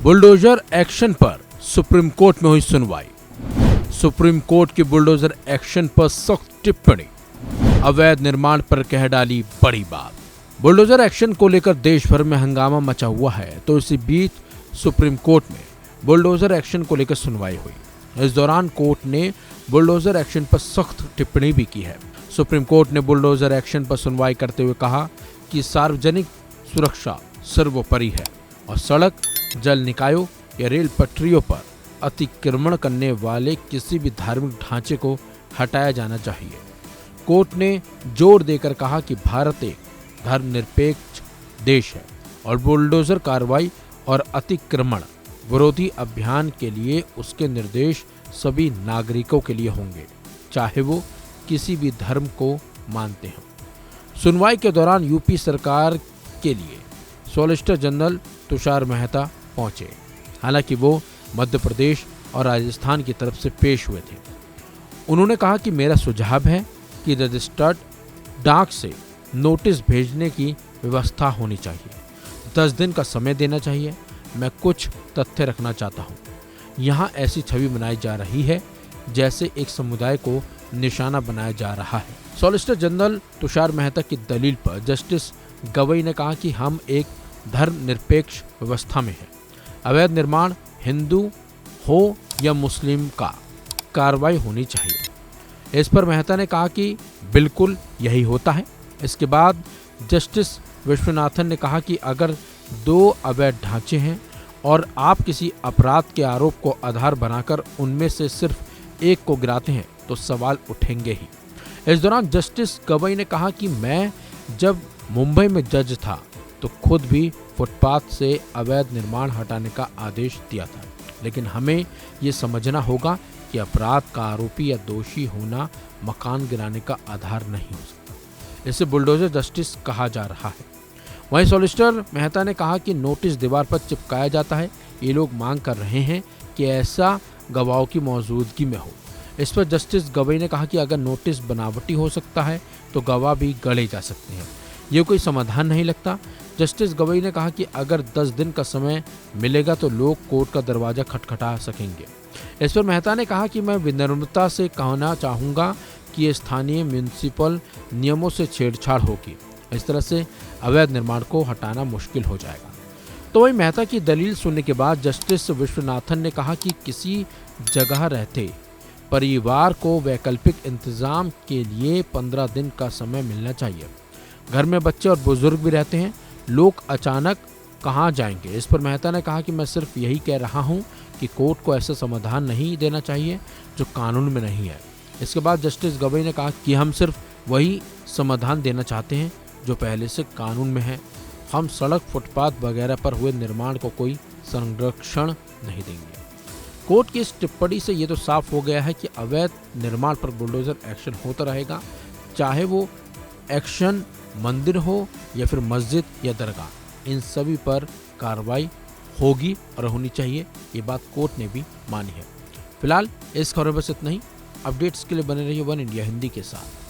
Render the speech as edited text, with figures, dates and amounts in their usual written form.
Bulldozer action पर supreme court में हुई सुनवाई। सुप्रीम कोर्ट की बुलडोजर एक्शन पर सख्त टिप्पणी, अवैध निर्माण पर कह डाली बड़ी बात। बुलडोजर एक्शन को लेकर देश भर में हंगामा मचा हुआ है, तो इसी बीच सुप्रीम कोर्ट में बुलडोजर एक्शन को लेकर सुनवाई हुई। इस दौरान कोर्ट ने बुलडोजर एक्शन पर सख्त टिप्पणी भी की है। सुप्रीम कोर्ट ने बुलडोजर एक्शन पर सुनवाई करते हुए कहा कि सार्वजनिक सुरक्षा सर्वोपरि है और सड़क, जल निकायों या रेल पटरियों पर अतिक्रमण करने वाले किसी भी धार्मिक ढांचे को हटाया जाना चाहिए। कोर्ट ने जोर देकर कहा कि भारत एक धर्मनिरपेक्ष देश है और बुलडोजर कार्रवाई और अतिक्रमण विरोधी अभियान के लिए उसके निर्देश सभी नागरिकों के लिए होंगे, चाहे वो किसी भी धर्म को मानते हों। सुनवाई के दौरान यूपी सरकार के लिए सॉलिसिटर जनरल तुषार मेहता पहुंचे। हालांकि वो मध्य प्रदेश और राजस्थान की तरफ से पेश हुए थे। उन्होंने कहा कि मेरा सुझाव है कि रजिस्टर्ड डाक से नोटिस भेजने की व्यवस्था होनी चाहिए। 10 दिन का समय देना चाहिए। मैं कुछ तथ्य रखना चाहता हूँ। यहाँ ऐसी छवि बनाई जा रही है जैसे एक समुदाय को निशाना बनाया जा रहा है। सॉलिसिटर जनरल तुषार मेहता की दलील पर जस्टिस गवई ने कहा कि हम एक धर्मनिरपेक्ष व्यवस्था में हैं। अवैध निर्माण हिंदू हो या मुस्लिम का कार्रवाई होनी चाहिए। इस पर मेहता ने कहा कि बिल्कुल यही होता है। इसके बाद जस्टिस विश्वनाथन ने कहा कि अगर 2 अवैध ढांचे हैं और आप किसी अपराध के आरोप को आधार बनाकर उनमें से सिर्फ एक को गिराते हैं तो सवाल उठेंगे ही। इस दौरान जस्टिस गवई ने कहा कि मैं जब मुंबई में जज था तो खुद भी फुटपाथ से अवैध निर्माण हटाने का आदेश दिया था, लेकिन हमें ये समझना होगा कि अपराध का आरोपी या दोषी होना मकान गिराने का आधार नहीं हो सकता। इसे बुलडोजर जस्टिस कहा जा रहा है। वहीं सॉलिसिटर मेहता ने कहा कि नोटिस दीवार पर चिपकाया जाता है। ये लोग मांग कर रहे हैं कि ऐसा गवाहों की मौजूदगी में हो। इस पर जस्टिस गवई ने कहा कि अगर नोटिस बनावटी हो सकता है तो गवाह भी गढ़े जा सकते हैं। ये कोई समाधान नहीं लगता। जस्टिस गवई ने कहा कि अगर 10 दिन का समय मिलेगा तो लोग कोर्ट का दरवाजा खटखटा सकेंगे। इस पर मेहता ने कहा कि मैं विनम्रता से कहना चाहूँगा कि ये स्थानीय म्यूनिसिपल नियमों से छेड़छाड़ होगी। इस तरह से अवैध निर्माण को हटाना मुश्किल हो जाएगा। तो वही मेहता की दलील सुनने के बाद जस्टिस विश्वनाथन ने कहा कि किसी जगह रहते परिवार को वैकल्पिक इंतजाम के लिए 15 दिन का समय मिलना चाहिए। घर में बच्चे और बुजुर्ग भी रहते हैं, लोग अचानक कहाँ जाएंगे। इस पर मेहता ने कहा कि मैं सिर्फ यही कह रहा हूँ कि कोर्ट को ऐसा समाधान नहीं देना चाहिए जो कानून में नहीं है। इसके बाद जस्टिस गवई ने कहा कि हम सिर्फ वही समाधान देना चाहते हैं जो पहले से कानून में है। हम सड़क, फुटपाथ वगैरह पर हुए निर्माण को कोई संरक्षण नहीं देंगे। कोर्ट की इस टिप्पणी से ये तो साफ हो गया है कि अवैध निर्माण पर बुलडोजर एक्शन होता रहेगा, चाहे वो एक्शन मंदिर हो या फिर मस्जिद या दरगाह। इन सभी पर कार्रवाई होगी और होनी चाहिए। ये बात कोर्ट ने भी मानी है। फिलहाल इस खबर बस इतना ही। अपडेट्स के लिए बने रहिए वन इंडिया हिंदी के साथ।